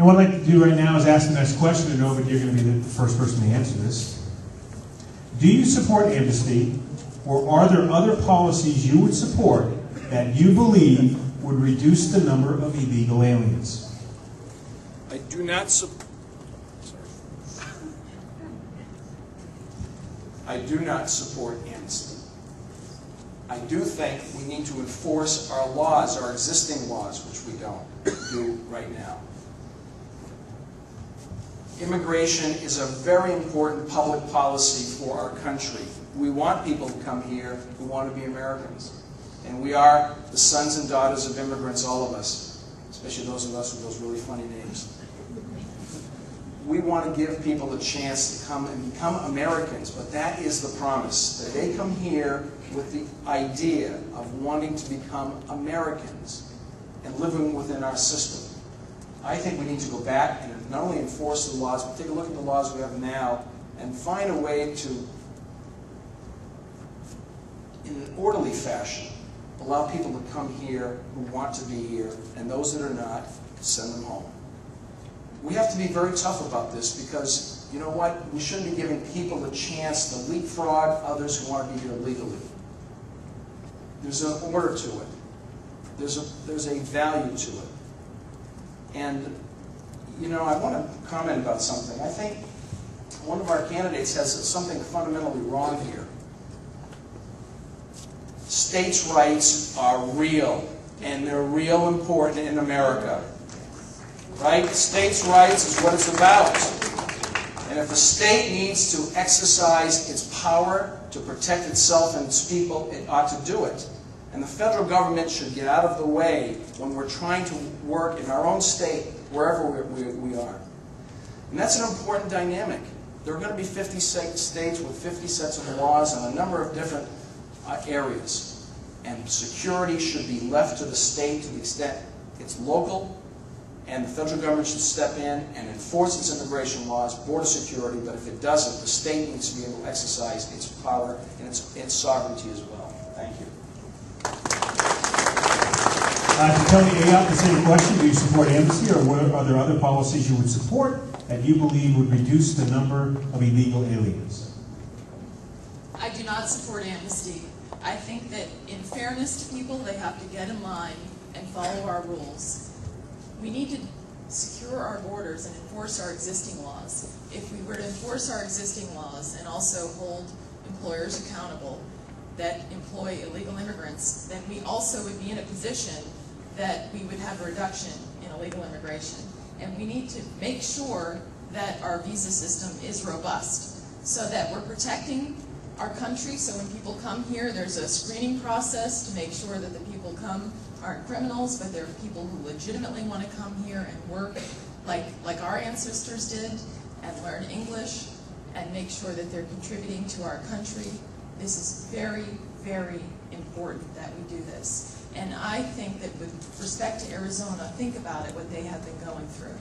And what I'd like to do right now is ask the next question, and Ovid, you're going to be the first person to answer this. Do you support amnesty, or are there other policies you would support that you believe would reduce the number of illegal aliens? I do not support amnesty. I do think we need to enforce our laws, our existing laws, which we don't do right now. Immigration is a very important public policy for our country. We want people to come here who want to be Americans. And we are the sons and daughters of immigrants, all of us, especially those of us with those really funny names. We want to give people a chance to come and become Americans, but that is the promise, that they come here with the idea of wanting to become Americans and living within our system. I think we need to go back and not only enforce the laws, but take a look at the laws we have now and find a way to, in an orderly fashion, allow people to come here who want to be here, and those that are not, send them home. We have to be very tough about this because, you know what, we shouldn't be giving people a chance to leapfrog others who want to be here legally. There's an order to it. There's a value to it. And, you know, I want to comment about something. I think one of our candidates has something fundamentally wrong here. States' rights are real, and they're real important in America. Right? States' rights is what it's about. And if a state needs to exercise its power to protect itself and its people, it ought to do it. And the federal government should get out of the way when we're trying to work in our own state, wherever we are. And that's an important dynamic. There are going to be 50 states with 50 sets of laws on a number of different areas. And security should be left to the state to the extent it's local, and the federal government should step in and enforce its immigration laws, border security, but if it doesn't, the state needs to be able to exercise its power and its sovereignty as well. Thank you. To Tony Ayotte, the same question. Do you support amnesty, or are there other policies you would support that you believe would reduce the number of illegal aliens? I do not support amnesty. I think that in fairness to people, they have to get in line and follow our rules. We need to secure our borders and enforce our existing laws. If we were to enforce our existing laws and also hold employers accountable that employ illegal immigrants, then we also would be in a position that we would have a reduction in illegal immigration. And we need to make sure that our visa system is robust so that we're protecting our country. So when people come here, there's a screening process to make sure that the people come aren't criminals, but they're people who legitimately want to come here and work like our ancestors did and learn English and make sure that they're contributing to our country. This is very, very important that we do this. And I think that with respect to Arizona, think about it, what they have been going through.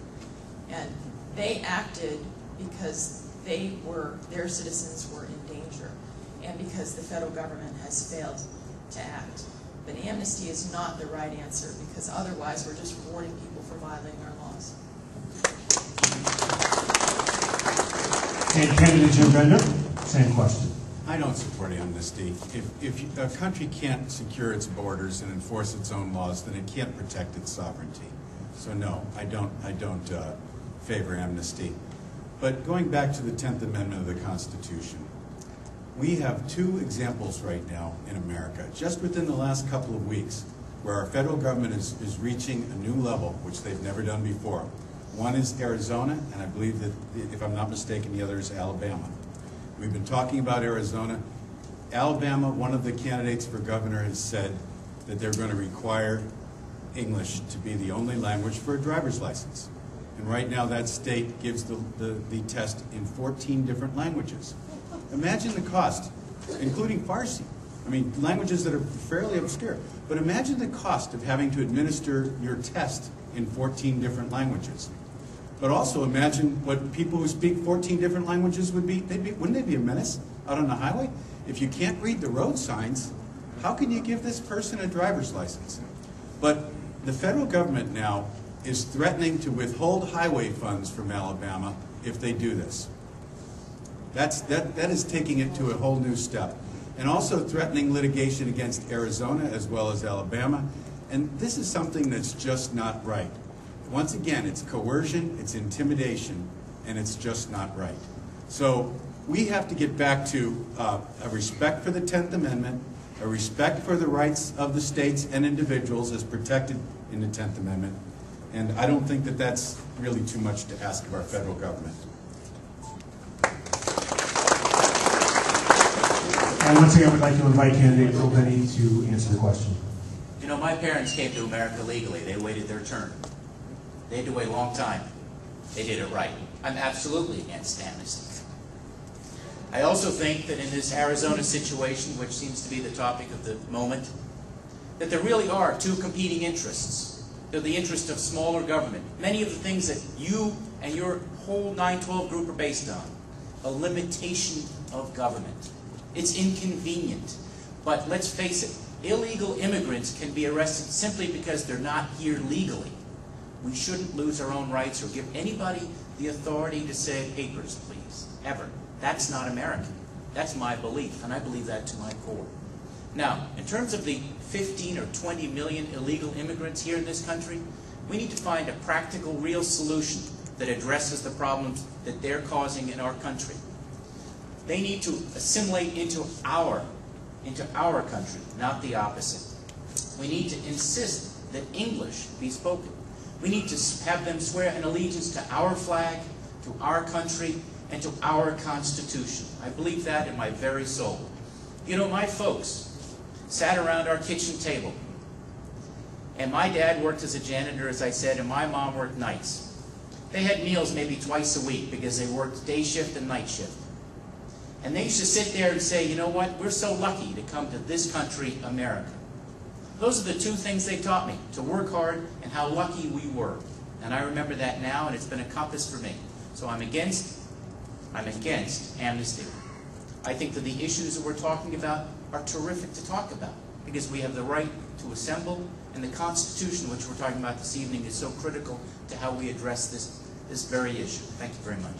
And they acted because their citizens were in danger and because the federal government has failed to act. But amnesty is not the right answer because otherwise we're just rewarding people for violating our laws. And candidate Jim Bender, same question. I don't support amnesty. If a country can't secure its borders and enforce its own laws, then it can't protect its sovereignty. So no, I don't favor amnesty. But going back to the 10th Amendment of the Constitution, we have two examples right now in America, just within the last couple of weeks, where our federal government is reaching a new level, which they've never done before. One is Arizona, and I believe that, if I'm not mistaken, the other is Alabama. We've been talking about Arizona. Alabama, one of the candidates for governor has said that they're going to require English to be the only language for a driver's license. And right now that state gives the test in 14 different languages. Imagine the cost, including Farsi. I mean, languages that are fairly obscure. But imagine the cost of having to administer your test in 14 different languages. But also imagine what people who speak 14 different languages would be. Wouldn't they be a menace out on the highway? If you can't read the road signs, how can you give this person a driver's license? But the federal government now is threatening to withhold highway funds from Alabama if they do this. That is taking it to a whole new step. And also threatening litigation against Arizona as well as Alabama. And this is something that's just not right. Once again, it's coercion, it's intimidation, and it's just not right. So we have to get back to a respect for the 10th Amendment, a respect for the rights of the states and individuals as protected in the 10th Amendment. And I don't think that that's really too much to ask of our federal government. And once again, I would like to invite candidate Earl Denny to answer the question. You know, my parents came to America legally. They waited their turn. They had to wait a long time. They did it right. I'm absolutely against amnesty. I also think that in this Arizona situation, which seems to be the topic of the moment, that there really are two competing interests. They're the interest of smaller government. Many of the things that you and your whole 912 group are based on. A limitation of government. It's inconvenient. But let's face it, illegal immigrants can be arrested simply because they're not here legally. We shouldn't lose our own rights or give anybody the authority to say, papers, please, ever. That's not American. That's my belief, and I believe that to my core. Now, in terms of the 15 or 20 million illegal immigrants here in this country, we need to find a practical, real solution that addresses the problems that they're causing in our country. They need to assimilate into our country, not the opposite. We need to insist that English be spoken. We need to have them swear an allegiance to our flag, to our country, and to our Constitution. I believe that in my very soul. You know, my folks sat around our kitchen table, and my dad worked as a janitor, as I said, and my mom worked nights. They had meals maybe twice a week because they worked day shift and night shift. And they used to sit there and say, you know what, we're so lucky to come to this country, America. Those are the two things they taught me, to work hard and how lucky we were. And I remember that now, and it's been a compass for me. So I'm against amnesty. I think that the issues that we're talking about are terrific to talk about because we have the right to assemble, and the Constitution, which we're talking about this evening, is so critical to how we address this very issue. Thank you very much.